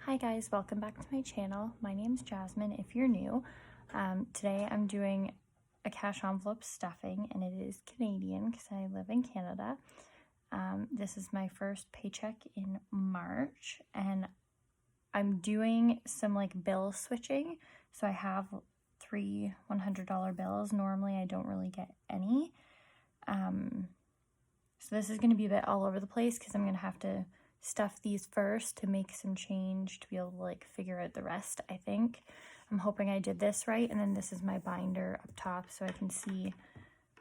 Hi guys, welcome back to my channel. My name's Jasmine if you're new. Today I'm doing a cash envelope stuffing and it is Canadian because I live in Canada. This is my first paycheck in March and I'm doing some like bill switching. So I have 3 $100 bills. Normally I don't really get any. So this is going to be a bit all over the place because I'm going to have to stuff these first to make some change to be able to like figure out the rest, I think. I'm hoping I did this right, and then this is my binder up top so I can see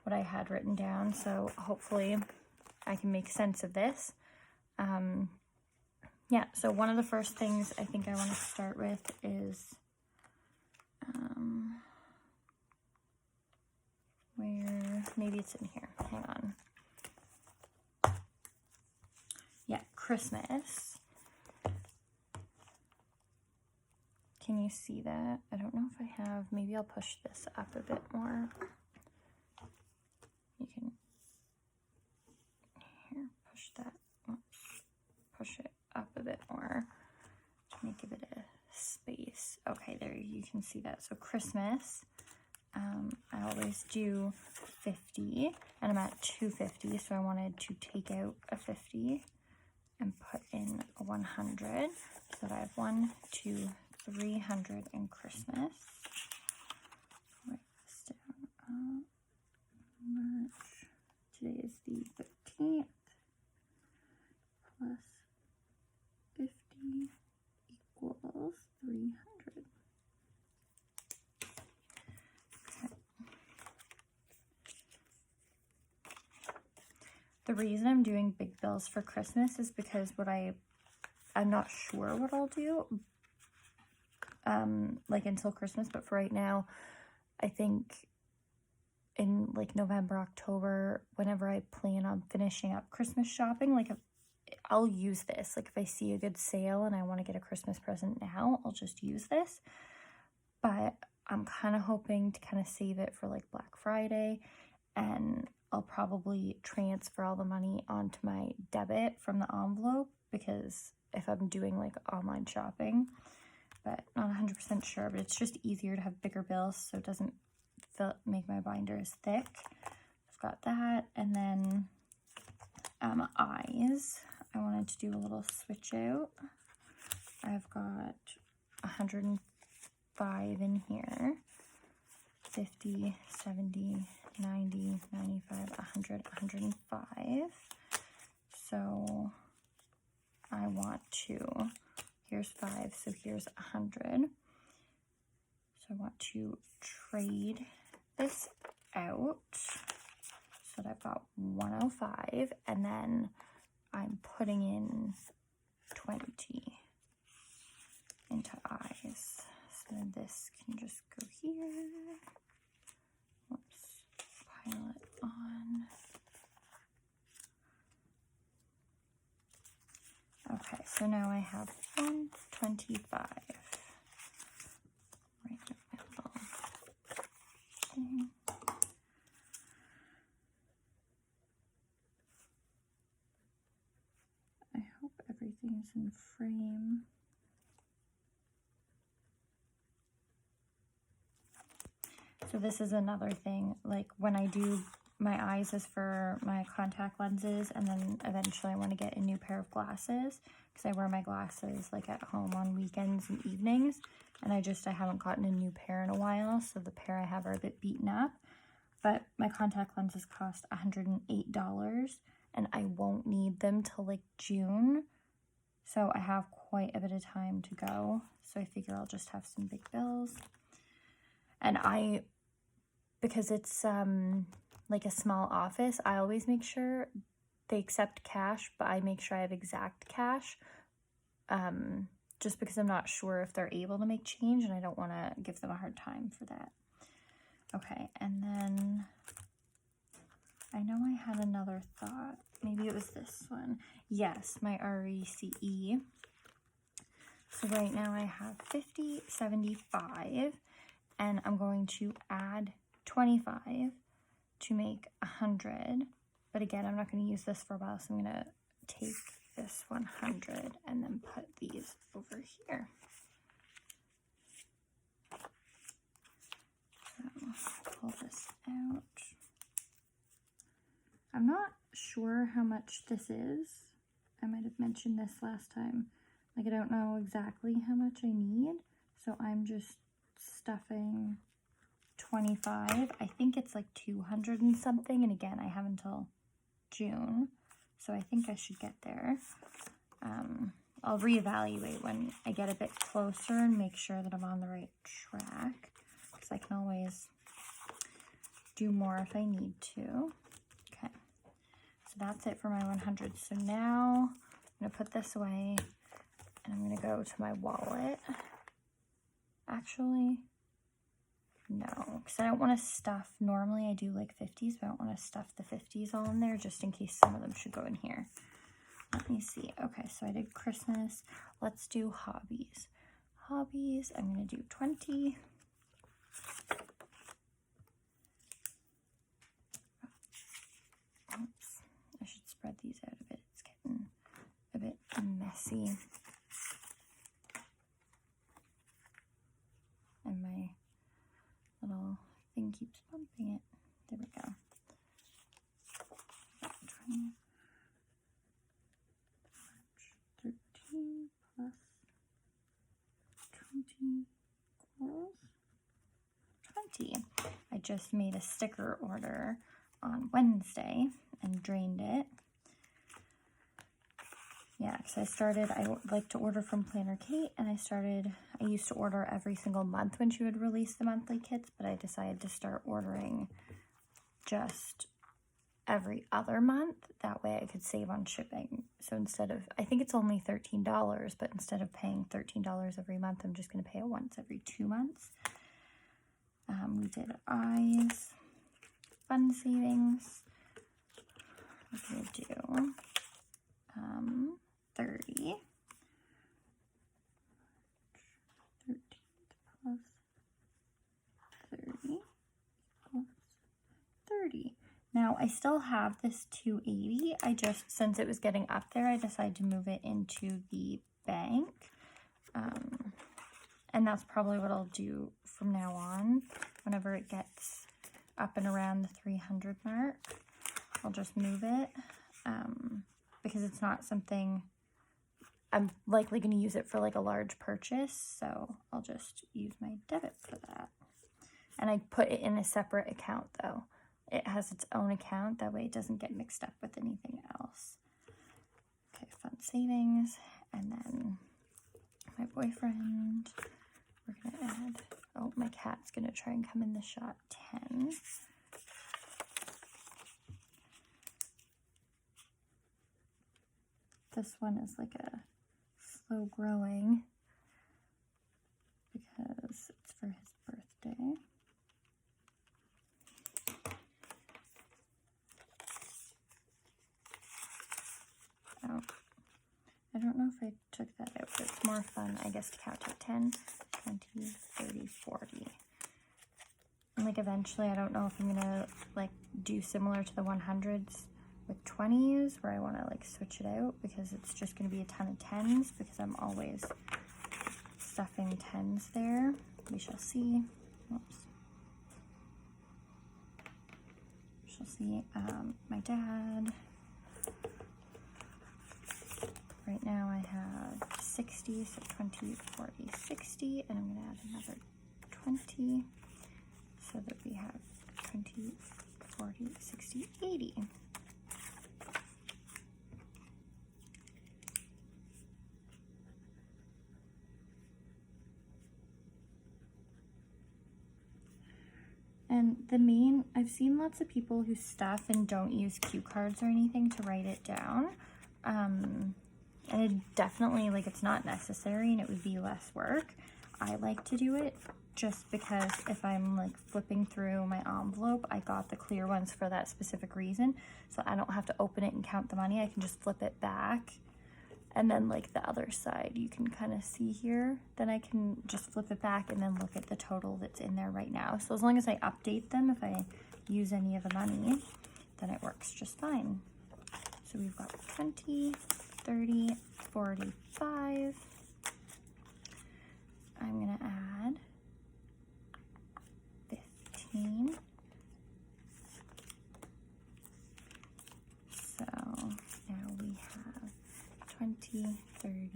what I had written down. So hopefully I can make sense of this. Yeah, so one of the first things I think I want to start with is where, maybe it's in here, hang on. Yeah, Christmas. Can you see that? I don't know if I have, maybe I'll push this up a bit more. You can, here, push that, oops, push it up a bit more to make a bit of space. Okay, there, you can see that. So Christmas, I always do 50, and I'm at 250, so I wanted to take out a 50 and put in a 100, so that I have 1, 2, 300 in Christmas. Write this down. March. Today is the 13th. Plus 50 equals 300. Okay. The reason I'm doing big bills for Christmas is because I'm not sure what I'll do like until Christmas, but for right now, I think in like November, October, whenever I plan on finishing up Christmas shopping, like I'll use this. Like if I see a good sale and I want to get a Christmas present now, I'll just use this. But I'm kind of hoping to kind of save it for like Black Friday, and I'll probably transfer all the money onto my debit from the envelope, because if I'm doing like online shopping, but not 100% sure, but it's just easier to have bigger bills so it doesn't make my binder as thick. I've got that, and then eyes. I wanted to do a little switch out. I've got 105 in here. 50, 70, 90, 95, 100, 105. So I want to, here's 5, so here's 100. So I want to trade this out so that I've got 105, and then I'm putting in 20 into eyes. So this can just go here. Whoops, pile it on. Okay, so now I have 125. Right in the middle. Okay. I hope everything's in frame. So this is another thing, like when I do my eyes is for my contact lenses, and then eventually I want to get a new pair of glasses because I wear my glasses like at home on weekends and evenings, and I haven't gotten a new pair in a while, so the pair I have are a bit beaten up. But my contact lenses cost $108, and I won't need them till like June, so I have quite a bit of time to go. So I figure I'll just have some big bills. And because it's like a small office, I always make sure they accept cash, but I make sure I have exact cash, just because I'm not sure if they're able to make change, and I don't want to give them a hard time for that. Okay, and then I know I had another thought. Maybe it was this one. Yes, my RECE. So right now I have 50, 75, and I'm going to add 25 to make 100. But again, I'm not going to use this for a while, so I'm going to take this 100 and then put these over here. So pull this out. I'm not sure how much this is. I might have mentioned this last time. Like, I don't know exactly how much I need, so I'm just stuffing 25. I think it's like 200 and something, and again, I have until June, so I think I should get there. I'll reevaluate when I get a bit closer and make sure that I'm on the right track, because I can always do more if I need to. Okay, so that's it for my 100. So now I'm going to put this away, and I'm going to go to my wallet. Actually, no, because I don't want to stuff, normally I do like 50s, but I don't want to stuff the 50s all in there just in case some of them should go in here. Let me see. Okay, so I did Christmas. Let's do hobbies. Hobbies, I'm going to do 20. Oops, I should spread these out a bit. It's getting a bit messy. And my little thing keeps bumping it. There we go. 20, 13 plus 20 equals 20. I just made a sticker order on Wednesday and drained it. Yeah, because I like to order from Planner Kate, and I used to order every single month when she would release the monthly kits, but I decided to start ordering just every other month. That way I could save on shipping. So instead of, I think it's only $13, but instead of paying $13 every month, I'm just going to pay it once every 2 months. We did eyes, fun savings. We're going to do 30. 13 plus 30 plus 30. Now, I still have this 280. I just, since it was getting up there, I decided to move it into the bank. And that's probably what I'll do from now on. Whenever it gets up and around the 300 mark, I'll just move it. Because it's not something I'm likely going to use it for like a large purchase. So I'll just use my debit for that. And I put it in a separate account though. It has its own account, that way it doesn't get mixed up with anything else. Okay, fun savings, and then my boyfriend, we're gonna add, oh, my cat's gonna try and come in the shot, 10. This one is like a slow growing because it's for his birthday. Oh, I don't know if I took that out, but it's more fun, I guess, to count to 10, 20, 30, 40. And like eventually, I don't know if I'm gonna like do similar to the 100s with 20s, where I want to like switch it out, because it's just going to be a ton of 10s, because I'm always stuffing 10s there. We shall see. Oops. We shall see. My dad. Right now I have 60, so 20, 40, 60, and I'm going to add another 20, so that we have 20, 40, 60, 80. And the main, I've seen lots of people who stuff and don't use cue cards or anything to write it down. And it definitely, like, it's not necessary and it would be less work. I like to do it just because if I'm like flipping through my envelope, I got the clear ones for that specific reason. So I don't have to open it and count the money. I can just flip it back. And then like the other side, you can kind of see here, then I can just flip it back and then look at the total that's in there right now. So as long as I update them, if I use any of the money, then it works just fine. So we've got 20, 30, 45, 30,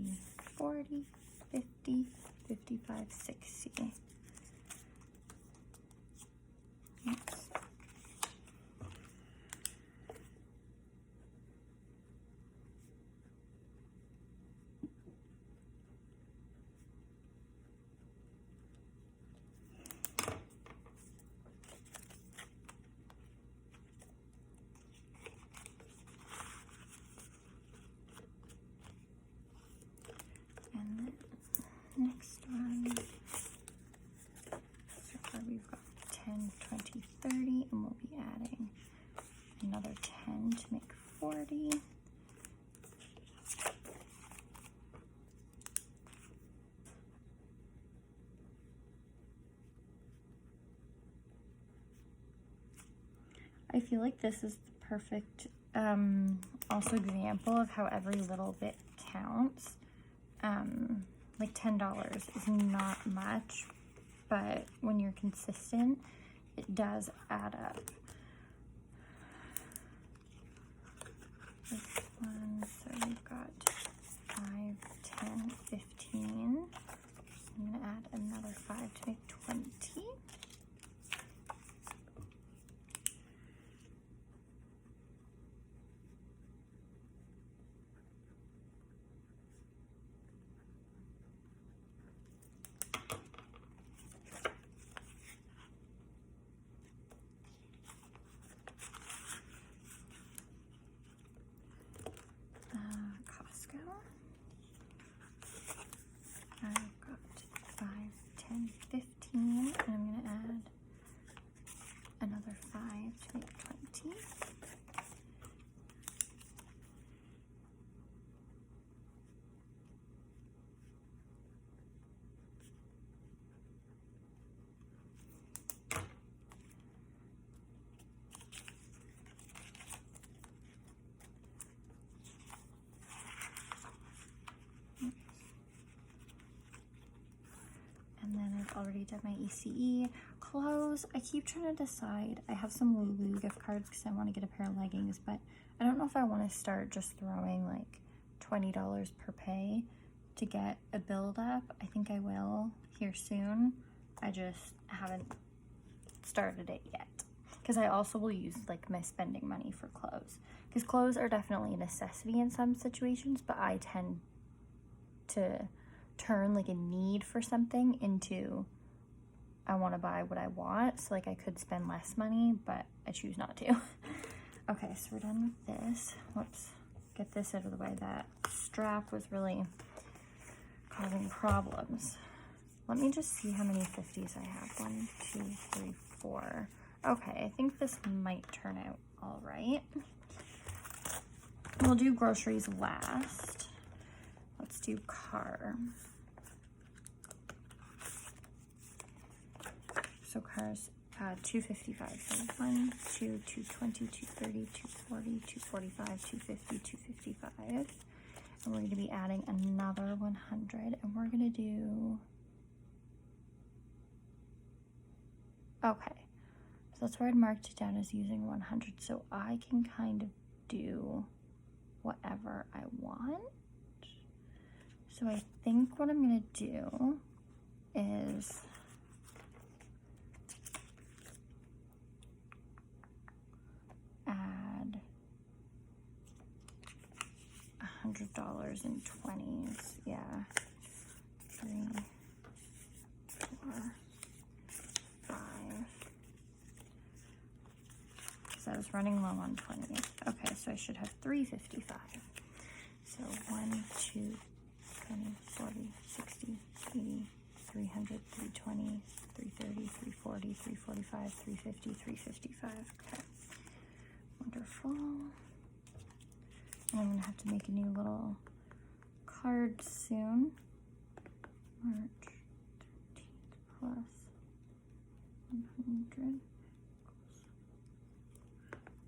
40, 50, 55, 60. Oops. And then next one, so far we've got 10, 20, 30, and we'll be adding another 10 to make 40. I feel like this is the perfect also example of how every little bit counts. Like $10 is not much, but when you're consistent, it does add up. This one, so we've got 5, 10, 15. I'm gonna add another 5 to make 20. Costco. I've got 5, 10, 15, and I'm going to add another 5 to make 20. And then I've already done my ECE. Clothes, I keep trying to decide. I have some Lulu gift cards because I want to get a pair of leggings, but I don't know if I want to start just throwing like $20 per pay to get a build up. I think I will here soon. I just haven't started it yet because I also will use like my spending money for clothes, because clothes are definitely a necessity in some situations, but I tend to turn like a need for something into I want to buy what I want. So like I could spend less money, but I choose not to. Okay, so we're done with this. Whoops, get this out of the way. That strap was really causing problems. Let me just see how many 50s I have. 1, 2, 3, 4. Okay, I think this might turn out all right. We'll do groceries last. Let's do car. So cars, 255. So 1, 2, 220, 230, 240, 245, 250, 255. And we're going to be adding another 100. And we're going to do... Okay. So that's where I'd marked it down as using 100. So I can kind of do whatever I want. So I think what I'm going to do is... add $100 in 20s. Yeah. 3, 4, 5. Because I was running low on 20s. Okay, so I should have 355. So 1, 2, 20, 40, 60, 80, 300, 320, 330, 340, 345, 350, 355. Okay. Wonderful. And I'm going to have to make a new little card soon. March 13th plus 100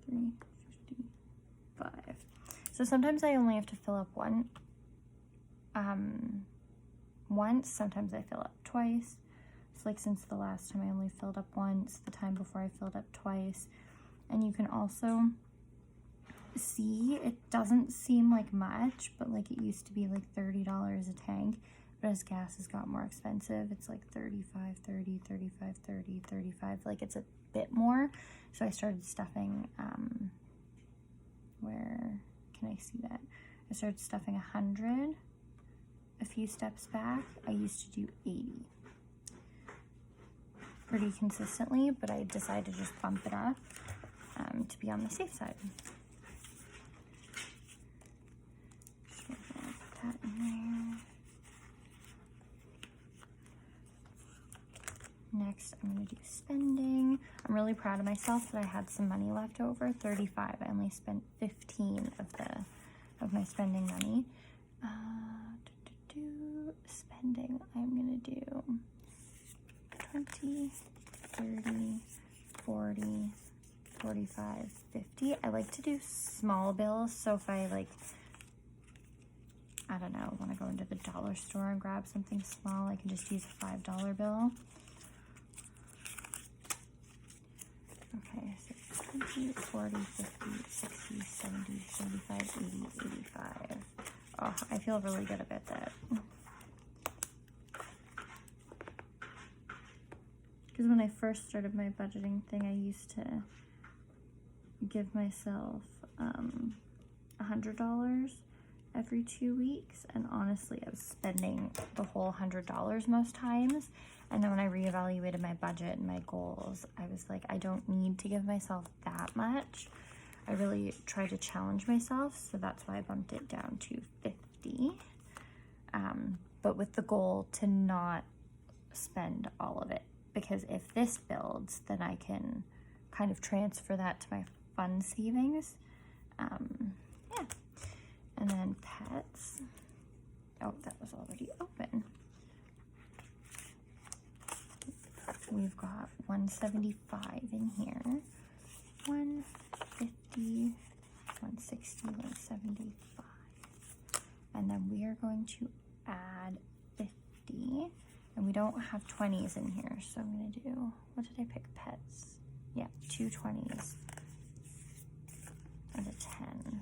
355. So sometimes I only have to fill up once. Sometimes I fill up twice. So like since the last time I only filled up once, the time before I filled up twice. And you can also see, it doesn't seem like much, but like it used to be like $30 a tank. But as gas has got more expensive, it's like 35, 30, 35, 30, 35. Like it's a bit more. So I started stuffing, where can I see that? I started stuffing 100 a few steps back. I used to do 80 pretty consistently, but I decided to just bump it up to be on the safe side. So I'm gonna put that in there. Next, I'm going to do spending. I'm really proud of myself that I had some money left over, 35. I only spent 15 of my spending money. Spending, I'm going to do 20, 30, 40, 45, 50. I like to do small bills, so if I like, I don't know, want to go into the dollar store and grab something small, I can just use a $5 bill. Okay, so 20, 40, 50, 60, 70, 75, 80, 85. Oh, I feel really good about that. Because when I first started my budgeting thing, I used to give myself $100 every 2 weeks. And honestly, I was spending the whole $100 most times. And then when I reevaluated my budget and my goals, I was like, I don't need to give myself that much. I really try to challenge myself, so that's why I bumped it down to 50. But with the goal to not spend all of it, because if this builds, then I can kind of transfer that to my fund savings. Yeah. And then pets. Oh, that was already open. We've got 175 in here, 150, 160, 175. And then we are going to add 50. And we don't have 20s in here, so I'm going to do, what did I pick? Pets. Yeah, 2 20s and a 10.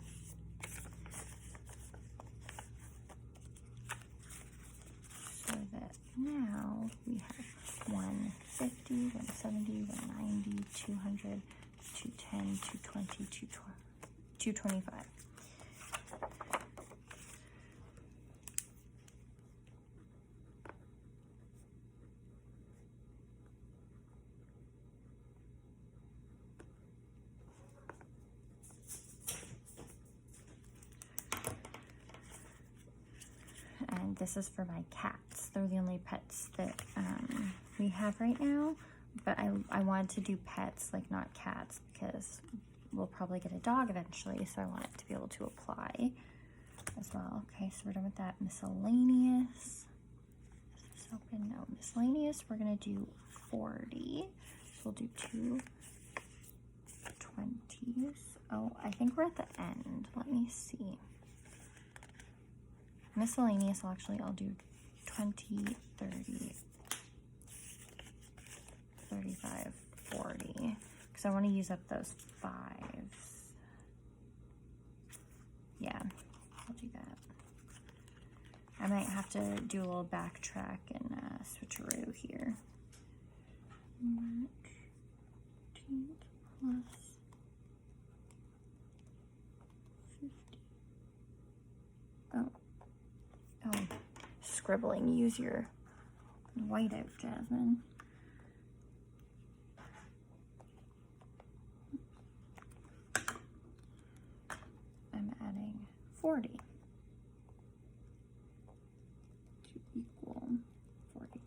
So that now we have 150, 170, 190, 200, 210, 220, 225. And this is for my cats. They're the only pets that we have right now. But I wanted to do pets, like not cats, because we'll probably get a dog eventually. So I want it to be able to apply as well. Okay, so we're done with that. Miscellaneous. Is this open? No. Miscellaneous, we're going to do 40. So we'll do 2 20s. Oh, I think we're at the end. Let me see. Miscellaneous, I'll do 20, 30, 35, 40, because I want to use up those 5s. Yeah, I'll do that. I might have to do a little backtrack and switcheroo here. 15 plus 50. Oh, scribbling. Use your whiteout, Jasmine. I'm adding 40 to equal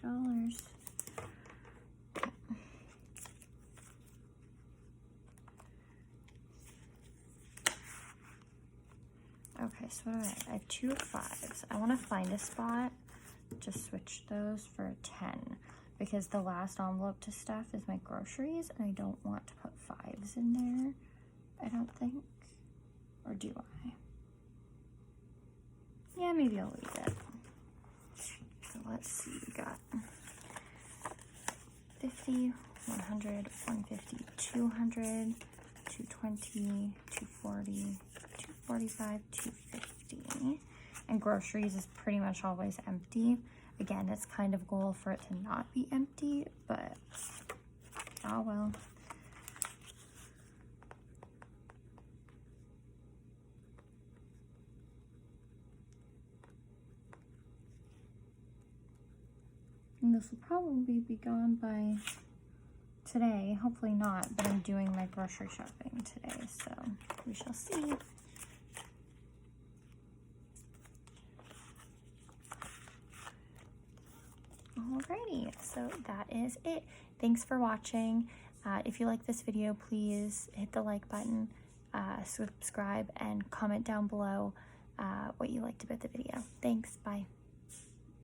$40. Okay, so what do I have? I have 2 5s. I want to find a spot to switch those for a 10, because the last envelope to stuff is my groceries, and I don't want to put 5s in there, I don't think. Or do I? Yeah, maybe I'll leave it. So let's see, we got 50, 100, 150, 200, 220, 240, $2.45, $2.50. And groceries is pretty much always empty. Again, it's kind of goal for it to not be empty, but oh well. And this will probably be gone by today. Hopefully not, but I'm doing my grocery shopping today, so we shall see. Alrighty, so that is it. Thanks for watching. If you like this video, please hit the like button, subscribe, and comment down below what you liked about the video. Thanks, bye.